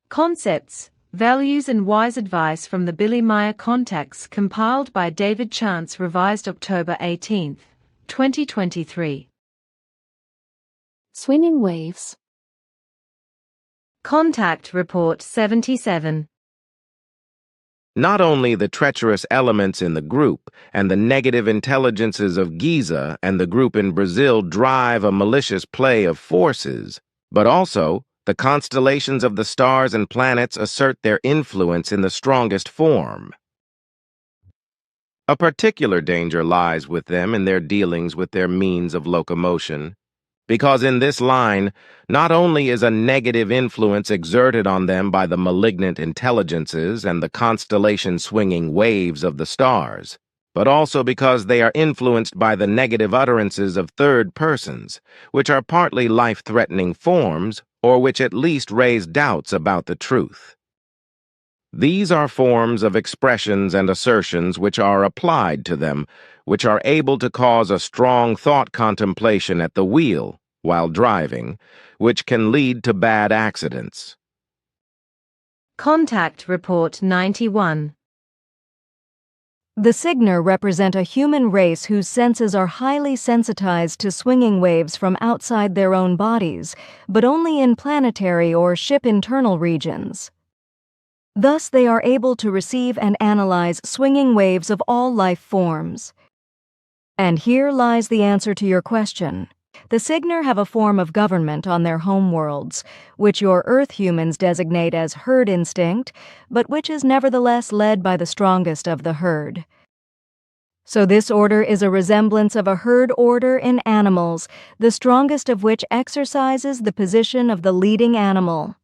Concepts, Values and Wise Advice from the Billy Meier Contacts compiled by David Chance, revised October 18, 2023. Swinging waves. Contact Report 77. Not only the treacherous elements in the group and the negative intelligences of Giza and the group in Brazil drive a malicious play of forces, but also the constellations of the stars and planets assert their influence in the strongest form. A particular danger lies with them in their dealings with their means of locomotion, because in this line, not only is a negative influence exerted on them by the malignant intelligences and the constellation-swinging waves of the stars, but also because they are influenced by the negative utterances of third persons, which are partly life-threatening forms, or which at least raise doubts about the truth. These are forms of expressions and assertions which are applied to them, which are able to cause a strong thought contemplation at the wheel while driving, which can lead to bad accidents. Contact Report 91. The Sigar represent a human race whose senses are highly sensitized to swinging waves from outside their own bodies, but only in planetary or ship internal regions. Thus, they are able to receive and analyze swinging waves of all life forms. And here lies the answer to your question. The Sigar have a form of government on their home worlds, which your Earth humans designate as herd instinct, but which is nevertheless led by the strongest of the herd. So this order is a resemblance of a herd order in animals, the strongest of which exercises the position of the leading animal.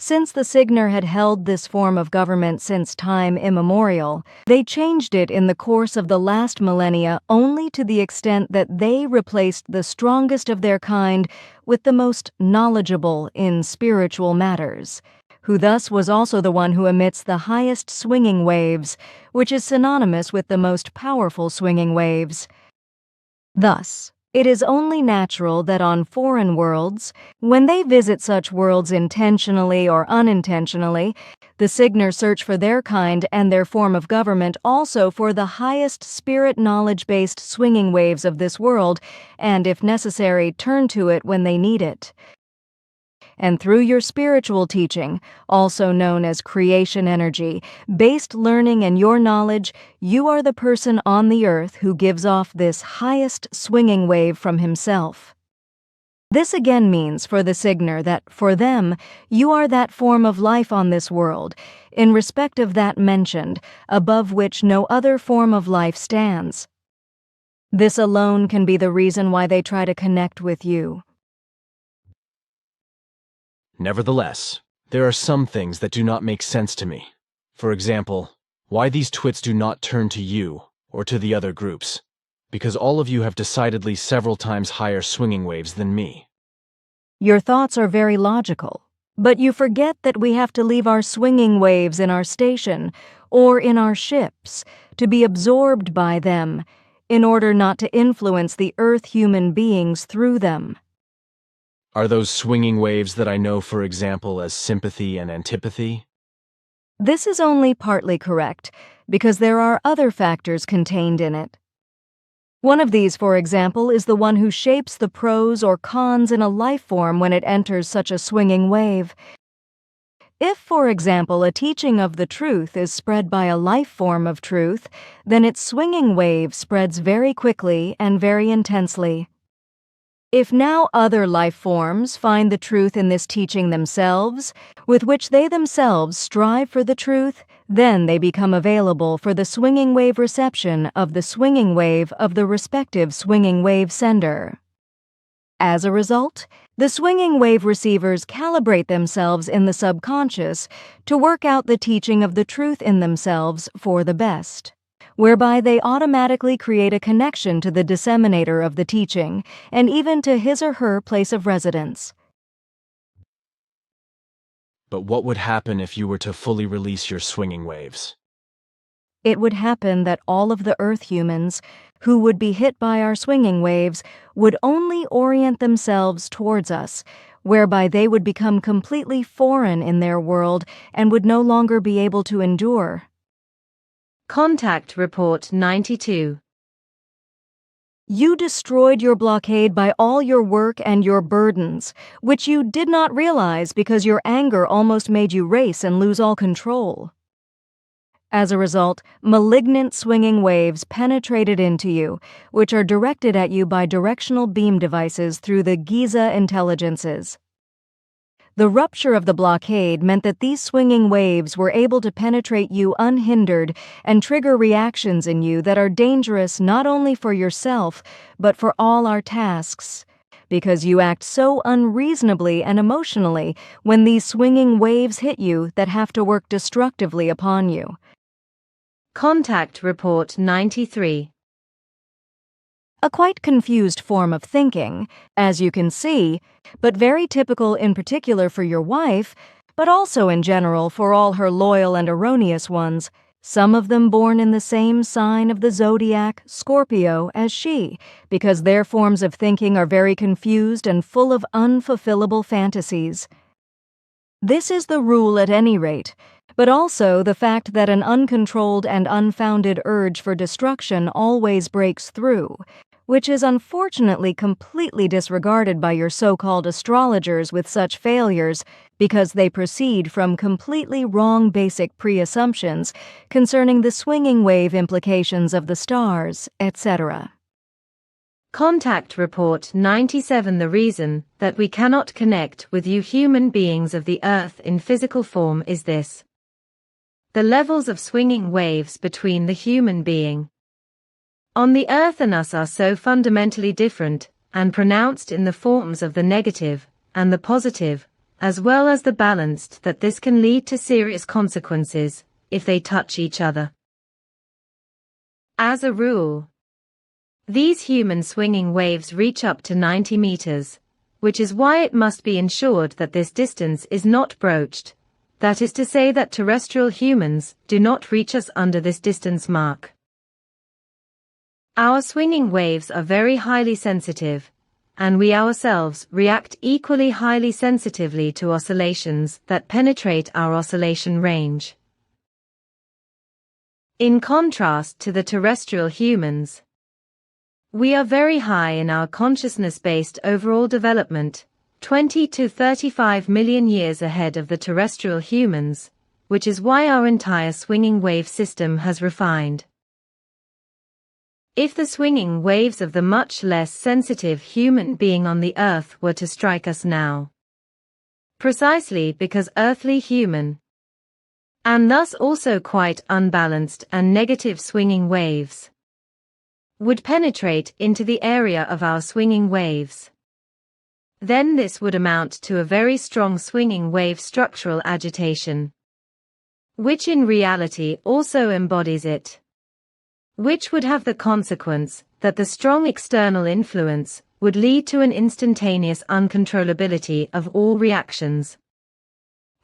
Since the Sigar had held this form of government since time immemorial, they changed it in the course of the last millennia only to the extent that they replaced the strongest of their kind with the most knowledgeable in spiritual matters, who thus was also the one who emits the highest swinging waves, which is synonymous with the most powerful swinging waves. Thus, it is only natural that on foreign worlds, when they visit such worlds intentionally or unintentionally, the Sigar search for their kind and their form of government also for the highest spirit knowledge-based swinging waves of this world, and if necessary, turn to it when they need it. And through your spiritual teaching, also known as creation energy, based learning and your knowledge, you are the person on the earth who gives off this highest swinging wave from himself. This again means for the Sigar that, for them, you are that form of life on this world, in respect of that mentioned, above which no other form of life stands. This alone can be the reason why they try to connect with you. Nevertheless, there are some things that do not make sense to me. For example, why these twits do not turn to you or to the other groups, because all of you have decidedly several times higher swinging waves than me. Your thoughts are very logical, but you forget that we have to leave our swinging waves in our station or in our ships to be absorbed by them in order not to influence the Earth human beings through them. Are those swinging waves that I know, for example, as sympathy and antipathy? This is only partly correct, because there are other factors contained in it. One of these, for example, is the one who shapes the pros or cons in a life form when it enters such a swinging wave. If, for example, a teaching of the truth is spread by a life form of truth, then its swinging wave spreads very quickly and very intensely. If now other life forms find the truth in this teaching themselves, with which they themselves strive for the truth, then they become available for the swinging wave reception of the swinging wave of the respective swinging wave sender. As a result, the swinging wave receivers calibrate themselves in the subconscious to work out the teaching of the truth in themselves for the best, whereby they automatically create a connection to the disseminator of the teaching, and even to his or her place of residence. But what would happen if you were to fully release your swinging waves? It would happen that all of the Earth humans who would be hit by our swinging waves would only orient themselves towards us, whereby they would become completely foreign in their world and would no longer be able to endure. Contact Report 92. You destroyed your blockade by all your work and your burdens, which you did not realize because your anger almost made you race and lose all control. As a result, malignant swinging waves penetrated into you, which are directed at you by directional beam devices through the Giza intelligences. The rupture of the blockade meant that these swinging waves were able to penetrate you unhindered and trigger reactions in you that are dangerous not only for yourself, but for all our tasks, because you act so unreasonably and emotionally when these swinging waves hit you that have to work destructively upon you. Contact Report 93. A quite confused form of thinking, as you can see, but very typical in particular for your wife, but also in general for all her loyal and erroneous ones, some of them born in the same sign of the zodiac, Scorpio, as she, because their forms of thinking are very confused and full of unfulfillable fantasies. This is the rule at any rate, but also the fact that an uncontrolled and unfounded urge for destruction always breaks through, which is unfortunately completely disregarded by your so-called astrologers with such failures because they proceed from completely wrong basic pre-assumptions concerning the swinging wave implications of the stars, etc. Contact Report 97. The reason that we cannot connect with you human beings of the Earth in physical form is this: the levels of swinging waves between the human being on the Earth and us are so fundamentally different and pronounced in the forms of the negative and the positive, as well as the balanced, that this can lead to serious consequences if they touch each other. As a rule, these human swinging waves reach up to 90 meters, which is why it must be ensured that this distance is not broached. That is to say that terrestrial humans do not reach us under this distance mark. Our swinging waves are very highly sensitive, and we ourselves react equally highly sensitively to oscillations that penetrate our oscillation range. In contrast to the terrestrial humans, we are very high in our consciousness-based overall development, 20 to 35 million years ahead of the terrestrial humans, which is why our entire swinging wave system has refined. If the swinging waves of the much less sensitive human being on the Earth were to strike us now, precisely because earthly human, and thus also quite unbalanced and negative swinging waves, would penetrate into the area of our swinging waves, then this would amount to a very strong swinging wave structural agitation, which in reality also embodies it, which would have the consequence that the strong external influence would lead to an instantaneous uncontrollability of all reactions,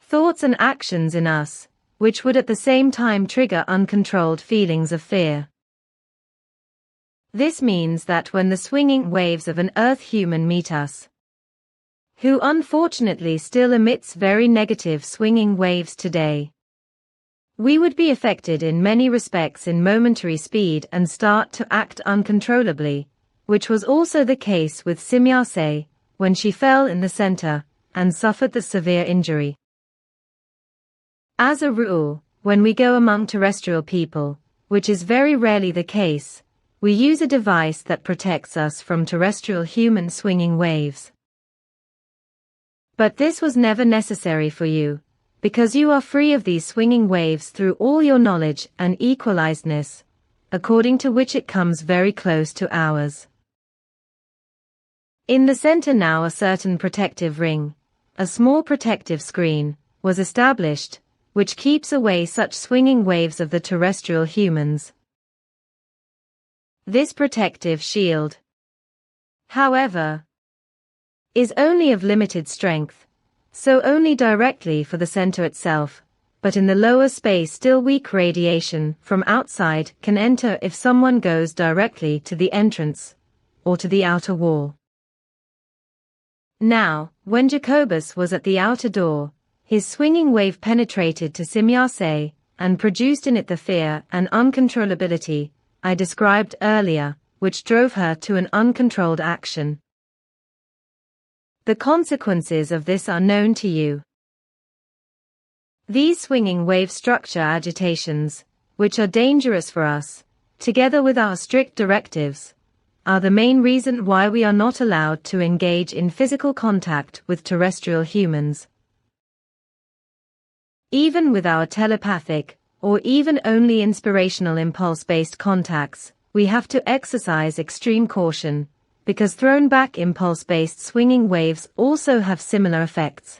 thoughts and actions in us, which would at the same time trigger uncontrolled feelings of fear. This means that when the swinging waves of an Earth human meet us, who unfortunately still emits very negative swinging waves today, we would be affected in many respects in momentary speed and start to act uncontrollably, which was also the case with Sigar when she fell in the center and suffered the severe injury. As a rule, when we go among terrestrial people, which is very rarely the case, we use a device that protects us from terrestrial human swinging waves. But this was never necessary for you, because you are free of these swinging waves through all your knowledge and equalizedness, according to which it comes very close to ours. In the center now a certain protective ring, a small protective screen, was established, which keeps away such swinging waves of the terrestrial humans. This protective shield, however, is only of limited strength, so only directly for the center itself, but in the lower space still weak radiation from outside can enter if someone goes directly to the entrance, or to the outer wall. Now, when Jacobus was at the outer door, his swinging wave penetrated to Simyase, and produced in it the fear and uncontrollability I described earlier, which drove her to an uncontrolled action. The consequences of this are known to you. These swinging wave structure agitations, which are dangerous for us, together with our strict directives, are the main reason why we are not allowed to engage in physical contact with terrestrial humans. Even with our telepathic, or even only inspirational impulse-based contacts, we have to exercise extreme caution, because thrown-back impulse-based swinging waves also have similar effects.